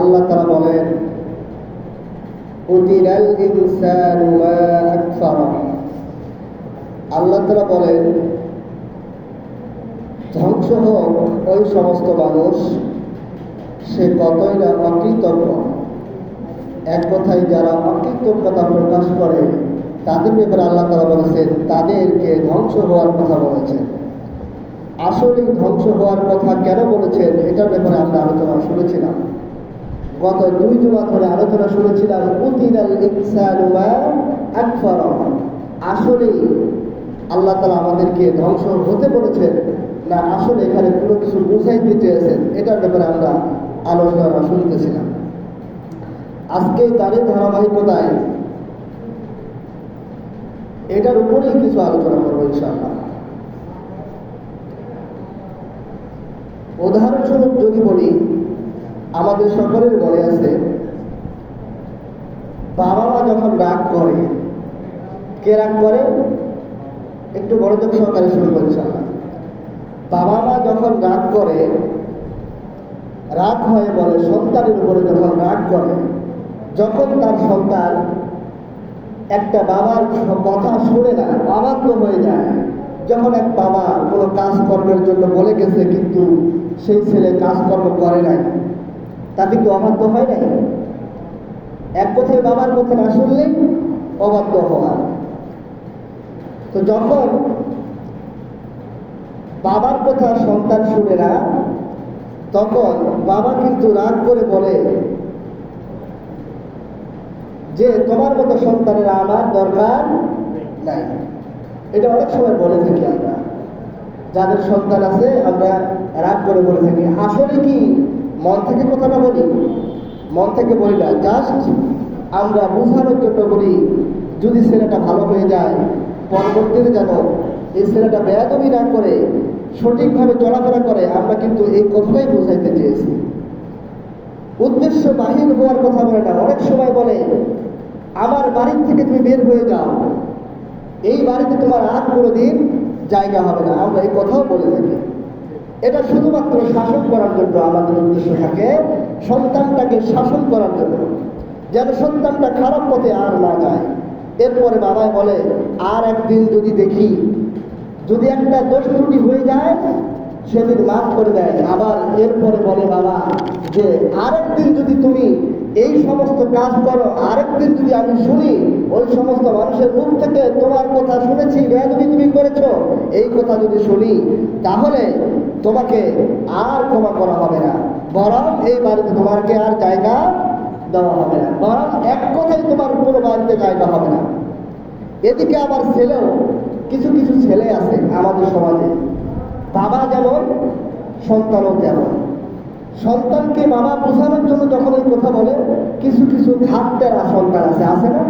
আল্লাহ তাআলা বলেন, কুতিলাল ইনসানু মা আকফারা। আল্লাহ তাআলা বলেন, ধ্বংস হোক ওই সমস্ত মানুষ, সে কতই না অকৃতজ্ঞ। এক কথায় যারা অকৃতজ্ঞতা প্রকাশ করে তাদের ব্যাপারে আল্লাহ তাআলা বলেছেন তাদেরকে ধ্বংস হওয়ার কথা বলেছেন। আসলে ধ্বংস হওয়ার কথা কেন বলেছেন এটার ব্যাপারে আমরা আলোচনা শুনেছিলাম। গত 2 জুমা ধরে আলোচনা শুনেছিলাম কুতিলাল ইনসানু মা আকফারা। আসলে আল্লাহ তাআলা আমাদেরকে ধ্বংস হতে বলেছেন না আসলে এখানে কোনো কিছু বুঝাইতে চেয়েছেন, এটার ব্যাপারে আমরা আলোচনা শুনতেছিলাম। আজকে তারই ধারাবাহিকতায় এটার উপরেই কিছু আলোচনা করবো ইনশাআল্লাহ। উদাহরণস্বরূপ যদি বলি, আমাদের সকলের মনে আছে বাবা মা যখন রাগ করে, কে রাগ করে? একটু মনোযোগ সহকারে শুনবো ইনশাআল্লাহ। বাবা মা যখন রাগ করে, রাগ হয়ে বলে সন্তানের উপরে যখন রাগ করে, যখন তার সন্তান একটা বাবার কথা শুনে না, অবাধ্য হয়ে যায়। যখন এক বাবা কোনো কাজকর্মের জন্য বলে গেছে কিন্তু সেই ছেলে কাজকর্ম করে নাই, তা কিন্তু অবাধ্য হয় নাই? এক কথায় বাবার কথা না শুনলেই অবাধ্য হওয়া। তো যখন বাবার কথা সন্তান শুনে না, তখন বাবা কিন্তু রাগ করে বলে যে তোমার মতো সন্তানের আমার দরকার নাই। এটা অনেক সময় বলে থাকি আমরা, যাদের সন্তান আছে আমরা রাগ করে বলে থাকি। আসলে কি মন থেকে কথাটা বলি? মন থেকে বলি না, জাস্ট আমরা বোঝানোর জন্য বলি, যদি ছেলেটা ভালো হয়ে যায়, পরবর্তীতে যেন এই ছেলেটা বেয়াদবি না করে সঠিকভাবে চলাফেরা করে, আমরা কিন্তু এই কথাটাই বোঝাইতে চেয়েছি। উদ্দেশ্য বাহির হওয়ার কথা বলে না। অনেক সময় বলে আমার বাড়ির থেকে তুমি বের হয়ে যাও, এই বাড়িতে তোমার আর কোনোদিন জায়গা হবে না। আমরা এই কথাও বলে থাকি। এটা শুধুমাত্র শাসন করার জন্য আমাদের উদ্দেশ্য থাকে, সন্তানটাকে শাসন করার জন্য, যেন সন্তানটা খারাপ পথে আর না যায়। এরপরে বাবাই বলে আর একদিন যদি দেখি, যদি একটা দোষ ত্রুটি হয়ে যায় সেদিন মাফ করে দেয়। আবার এরপরে বলে বাবা যে আরেকদিন যদি তুমি এই সমস্ত কাজ করো, আরেকদিন যদি আমি শুনি ওই সমস্ত মানুষের মুখ থেকে তোমার কথা শুনেছি, বেয়াদবি তুমি করেছো, এই কথা যদি শুনি তাহলে তোমাকে আর ক্ষমা করা হবে না, বরং এই বাড়িতে তোমাকে আর জায়গা দেওয়া হবে না, বরং এক কথাই তোমার পুরো বাড়িতে জায়গা হবে না। এদিকে আবার ছেলেও, কিছু কিছু ছেলে আছে আমাদের সমাজে, বাবা যেমন সন্তানও তেমন। সন্তানকে বাবা বোঝানোর জন্য যখন এই কথা বলে, কিছু কিছু ঘাটতেরা সন্তান আছে না?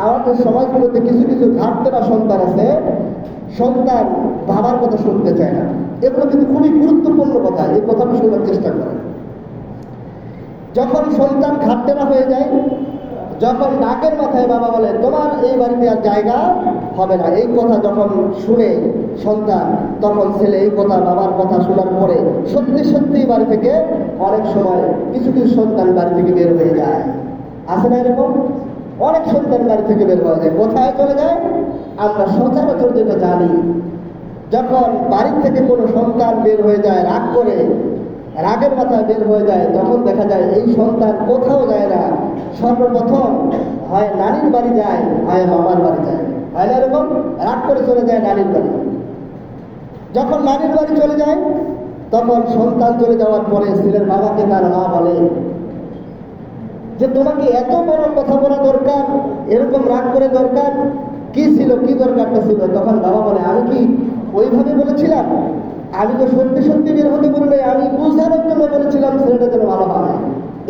আমাদের সমাজগুলোতে কিছু কিছু ঘাটতেরা সন্তান আছে, সন্তান বাবার কথা শুনতে চায় না। এগুলো কিন্তু খুবই গুরুত্বপূর্ণ কথা, এই কথাটা শোনার চেষ্টা করে। যখন সন্তান ঘাটতেরা হয়ে যায়, যখন ডাকের মাথায় বাবা বলে তোমার এই বাড়িতে আর জায়গা হবে না, এই কথা যখন শুনে সন্তান, তখন ছেলে এই কথা, বাবার কথা শোনার পরে সত্যি সত্যি বাড়ি থেকে অনেক সময় কিছু কিছু সন্তান বাড়ি থেকে বের হয়ে যায়। আছে না এরকম? অনেক সন্তান বাড়ি থেকে বের হয়ে যায়। কোথায় চলে যায়? আমরা সচরাচর যেটা জানি, যখন বাড়ি থেকে কোনো সন্তান বের হয়ে যায় রাগ করে, রাগের মাথায় বের হয়ে যায়, তখন দেখা যায় এই সন্তান কোথাও যায় না, সর্বপ্রথম হয় নানির বাড়ি যায়, হয় মামার বাড়ি যায়। হয় না এরকম? রাগ করে চলে যায় নানির বাড়ি। যখন নানির বাড়ি চলে যায়, তখন সন্তান চলে যাওয়ার পরে ছেলের বাবাকে তার মা বলে যে তোমাকে এত বড় কথা বলা দরকার, এরকম রাগ করে দরকার কি ছিল, কি দরকারটা ছিল? তখন বাবা বলে আমি কি ওইভাবে বলেছিলাম? আমি তো সত্যি সত্যি বের হতে বলি নাই, আমি বুঝানোর জন্য বলেছিলাম ছেলেটা যেন ভালো হয়,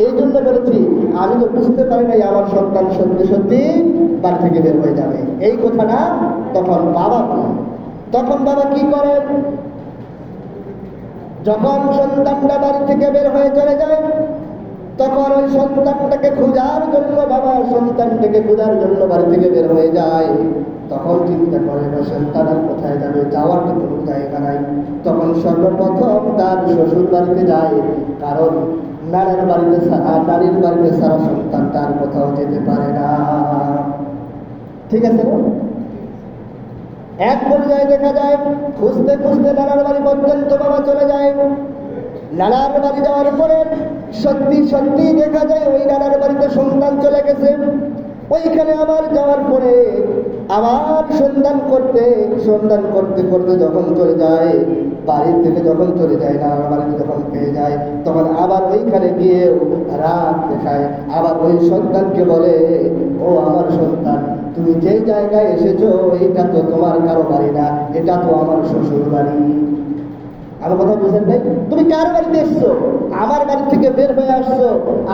এই জন্য বলেছি। আমি তো বুঝতে পারি নাই আমার সন্তান সত্যি সত্যি বাড়ি থেকে বের হয়ে যাবে, এই কথাটা তখন বাবা বলে। তখন বাবা কি করে? যখন সন্তানটা বাড়ি থেকে বের হয়ে চলে যায়, তখন ওই সন্তানটাকে খোঁজার জন্য বাবা সন্তানটাকে খোঁজার জন্য বাড়ি থেকে বের হয়ে যায়। তখন চিন্তা করে সন্তান কোথায় যাবে, যাওয়ার তো কোনো জায়গা নাই। তখন সর্বপ্রথম তার শ্বশুর বাড়িতে যায়, কারণ নানার বাড়িতে নারীর বাড়িতে সারা সন্তান তার কোথাও যেতে পারে না। ঠিক আছে না? এক পর্যায়ে দেখা যায় খুঁজতে খুঁজতে নানার বাড়ি পর্যন্ত বাবা চলে যায়। নানার বাড়ি যাওয়ার পরে সত্যি সত্যি দেখা যায় ওই নানার বাড়িতে সন্তান চলে গেছে। ওইখানে আবার যাওয়ার পরে আবার সন্ধান করতে করতে যখন চলে যায়, বাড়ির থেকে যখন চলে যায়, নানার বাড়িতে যখন পেয়ে যায়, তখন আবার ওইখানে গিয়ে রাত দেখায়। আবার ওই সন্তানকে বলে, ও আমার সন্তান, তুমি যেই জায়গায় এসেছো এটা তো তোমার কারো বাড়ি না, এটা তো আমার শ্বশুর বাড়ি। আমার কথা বুঝেন নাই? তুমি কার বাড়িতে এসছো? আমার বাড়ি থেকে বের হয়ে আসছো,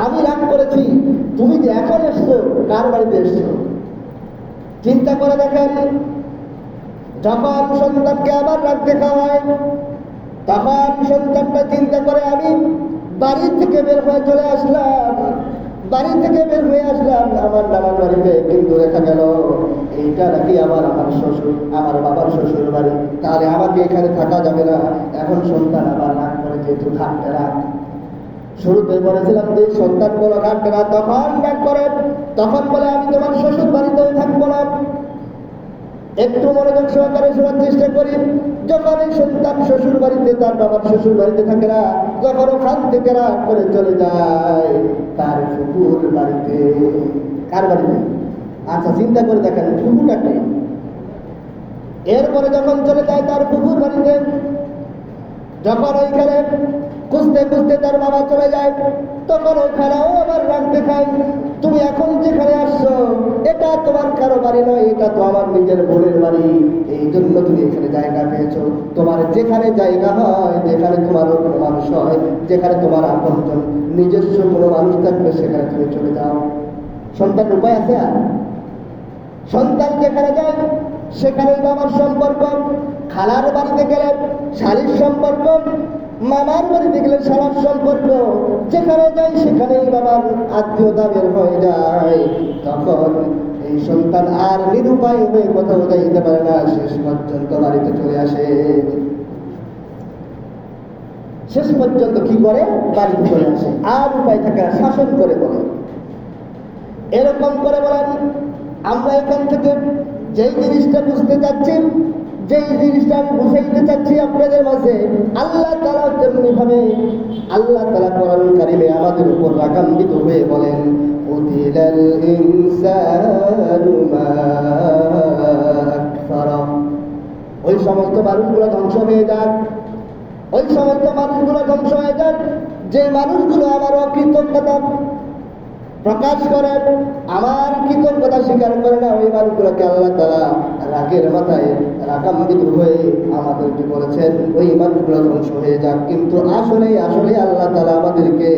আমি রাগ করেছি। তুমি যে এখন এসছো, কার বাড়িতে এসছো? চিন্তা করে দেখেন, যখন সন্তানকে আবার রাগ দেখা হয়, তখন সন্তানটা চিন্তা করে, আমি বাড়ি থেকে বের হয়ে চলে আসলাম, আমার নানার বাড়িতে, কিন্তু দেখা গেল এইটা নাকি আমার শ্বশুর, আমার বাবার শ্বশুর বাড়ি, তাহলে আমাকে এখানে থাকা যাবে না। এখন সন্তান আবার রাগ করে, যেহেতু থাকতে রাগ, শুরুতে বলেছিলাম যে সন্তান বলো থাকতে না, তখন রাগ করে, তখন বলে আমি তোমার শ্বশুর বাড়িতেও থাকবো না। একটু মনোযোগ সহকারে শোনার চেষ্টা করি। যখন এই সন্তান শ্বশুর বাড়িতে, তার বাবার শ্বশুর বাড়িতে থাকে না, যখন ওখান থেকে রাগ করে চলে যায় তার ফুফুর বাড়িতে। কার বাড়িতে? আচ্ছা চিন্তা করে দেখেন, ফুফুটাকে। এরপরে যখন চলে যায় তার ফুফুর বাড়িতে, যখন ওইখানে খুঁজতে খুঁজতে তার বাবা চলে যায়, তখন ওখানেও আবার রাগ দেখায়, তুমি এখন যেখানে আসছো এটা তোমার কারো বাড়ি নয়, এটা তো আমার নিজের বোনের বাড়ি, এই জন্য তুমি এখানে জায়গা পেয়েছো। তোমার যেখানে জায়গা হয়, যেখানে তোমার কোনো মানুষ হয়, যেখানে তোমার আপনজন নিজস্ব কোনো মানুষ থাকবে, সেখানে তুমি চলে যাও। সন্তান উপায় আছে? আর সন্তান যেখানে যায় সেখানেই বাবার সম্পর্ক, খালার বাড়িতে গেলে শালীর সম্পর্ক, মামার বাড়িতে গেলে শালার সম্পর্ক, যেখানে যাই সেখানেই বাবার আত্মীয়তা বের হয়ে যায়। তখন এই সন্তান আর নিরুপায় হয়ে কোথাও যাইতে পারে না, শেষ পর্যন্ত বাড়িতে চলে আসে। শেষ পর্যন্ত কি করে? বাড়িতে চলে আসে, আর উপায় থাকে না, শাসন করে বলে। এরকম করে বলেন, আমরা এখান থেকে যেই জিনিসটা বুঝতে চাচ্ছি, যেই জিনিসটা আমি বুঝাইতে চাচ্ছি আপনাদের মাঝে, আল্লাহ তাআলা তেমনি ভাবে আল্লাহ তাআলা কোরআনুল কারীমে আমাদের উপর রাগান্বিত হয়ে বলেন, উতিলাল ইনসানু মা আকফারা। ওই সমস্ত মানুষগুলো ধ্বংস হয়ে যাক, ওই সমস্ত মানুষগুলো ধ্বংস হয়ে যাক যে মানুষগুলো আমার অকৃতজ্ঞতা প্রকাশ করে, আমার কৃতজ্ঞতা স্বীকার করে না, ওই মানুষগুলোকে আল্লাহ তাআলা রাগের মাথায় রাগান্বিত হয়ে আমাদেরকে বলেছেন ওই মানুষগুলো ধ্বংস হয়ে যাক। কিন্তু আসলে আল্লাহ তাআলা আমাদেরকে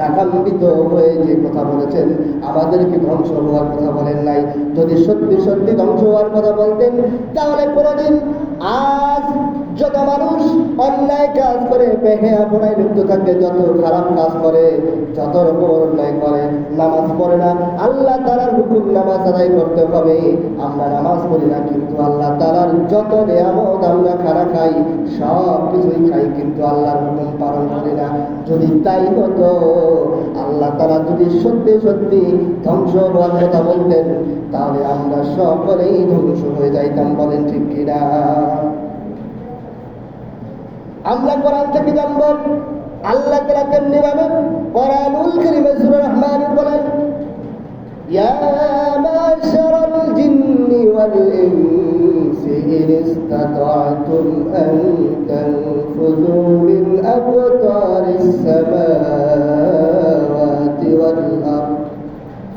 রাগান্বিত হয়ে যে কথা বলেছেন, আমাদেরকে ধ্বংস হওয়ার কথা বলেন নাই। যদি সত্যি সত্যি ধ্বংস হওয়ার কথা বলতেন, তাহলে কোনোদিন আজ যত মানুষ অন্যায় কাজ করে, বেহেয়াপনায় লিপ্ত থাকে, যত খারাপ কাজ করে, যত রকম অন্যায় করে, নামাজ পড়ে না, আল্লাহ তাআলার হুকুম নামাজ আদায় করতে হবে, আমরা নামাজ পড়ি না, কিন্তু আল্লাহ তাআলার যত নিয়ামত আমরা খানা খাই, সব কিছুই খাই, কিন্তু আল্লাহর হুকুম পালন করি না। যদি তাই হতো, আল্লাহ তাআলা যদি সত্যি সত্যি ধ্বংস হওয়ার কথা বলতেন, তাহলে আমরা সকলেই ধ্বংস হয়ে যাইতাম। বলেন ঠিক কিনা? আমরা কোরআন থেকে জানব আল্লাহ তাআলা কেমনি ভাবে কোরআনুল কারীমে সূরা রহমান বলেন, ইয়া মাশারাল জিন্নি ওয়াল ইনসি ইন ইসতাতা'তুম আন তানফুযু মিন আকতারিস সামাওয়াতি ওয়াল আরদ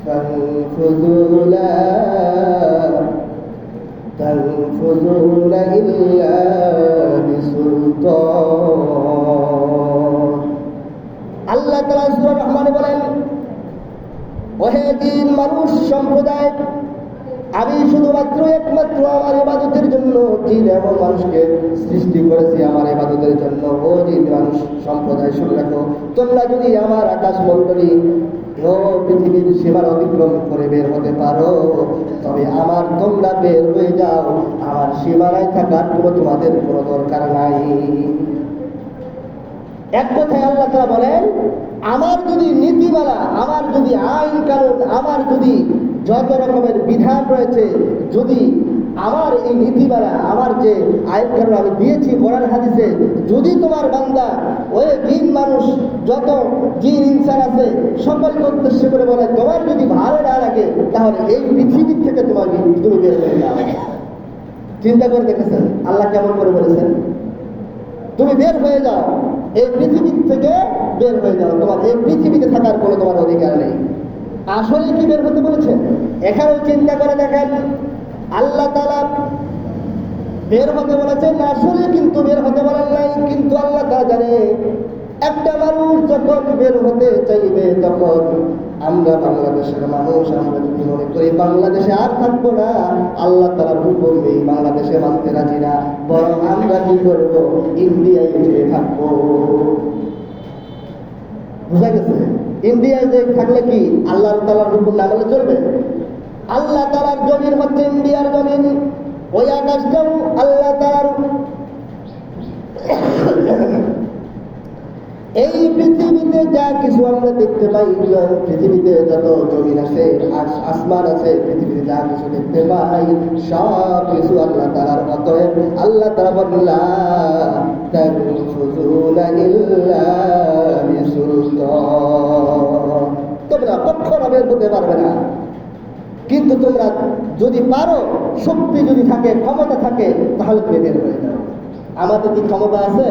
ফানফুযু লা تنفذون إلا بسلطان। আল্লাহ তাআলা সূরা রহমানে বলেন, ওহে জিন মানুষ সম্প্রদায়, আমি শুধুমাত্র একমাত্র আমার ইবাদতের জন্য জিন এবং মানুষকে সৃষ্টি করেছি, আমার ইবাদতের জন্য। ও জিন মানুষ সম্প্রদায় শুনে রাখো, তোমরা যদি আমার আকাশমণ্ডলী ও পৃথিবীর সীমার অতিক্রম করে বের হতে পারো, তবে তোমরা বের হয়ে যাও, আমার সীমানায় থাকার তোমাদের কোনো দরকার নাই। এক কথায় আল্লাহ তাআলা বলেন, আমার যদি নীতিমালা, আমার যদি আইন কানুন, আমার যদি যত রকমের বিধান রয়েছে, যদি আমার এই নীতিমালা, আমার যে আইন কানুন আমি দিয়েছি কোরআন হাদিসে, যদি তোমার বান্দা ওই জিন মানুষ যত জিন ইনসান আছে সকলকে উদ্দেশ্য করে বলে তোমার যদি ভালো না লাগে তাহলে এই পৃথিবীর থেকে তুমি বের হয়ে যাও। চিন্তা করে দেখেছেন আল্লাহ কেমন করে বলেছেন, তুমি বের হয়ে যাও, এই পৃথিবীর থেকে বের হয়ে যাও, তোমার এই পৃথিবীতে থাকার কোনো তোমার অধিকার নেই। আসলে কি বের হতে বলেছেন? এখানেও চিন্তা করে দেখেন, আল্লাহ তাআলা বের হতে বলেছেন, আসলে কিন্তু বের হতে বলেন নাই। কিন্তু আল্লাহ তাআলা জানে একটা মানুষ যখন বের হতে চাইবে তখন আমরা বাংলাদেশের মানুষ, আমরা যদি মনে করি বাংলাদেশে আর থাকবো না, আল্লাহ তাআলার হুকুম এই বাংলাদেশে মানতে রাজি না, বরং আমরা কি করবো, ইন্ডিয়ায় গিয়ে থাকবো। বুঝা গেছে? ইন্ডিয়ায় যে থাকলে কি আল্লাহ তাআলার হুকুম না মানলে চলবে? আল্লাহ তাআলার জমিন হচ্ছে ইন্ডিয়ার জমিন, ওই আকাশটাও আল্লাহ তাআলার। এই পৃথিবীতে যা কিছু আমরা দেখতে পাই, পৃথিবীতে যত জমিন আছে, আসমান আছে, পৃথিবীতে যা কিছু দেখতে পাই সব কিছু আল্লাহ তাআলার। অতএব আল্লাহ তাআলা বলেন লা তানফুযুনা ইল্লা বিসুলতান, তোমরা কখনো বের হতে পারবে না, কিন্তু তোমরা যদি পারো, শক্তি যদি থাকে, ক্ষমতা থাকে, তাহলে তুমি বের হয়ে যাও। আমাদের কি ক্ষমতা আছে?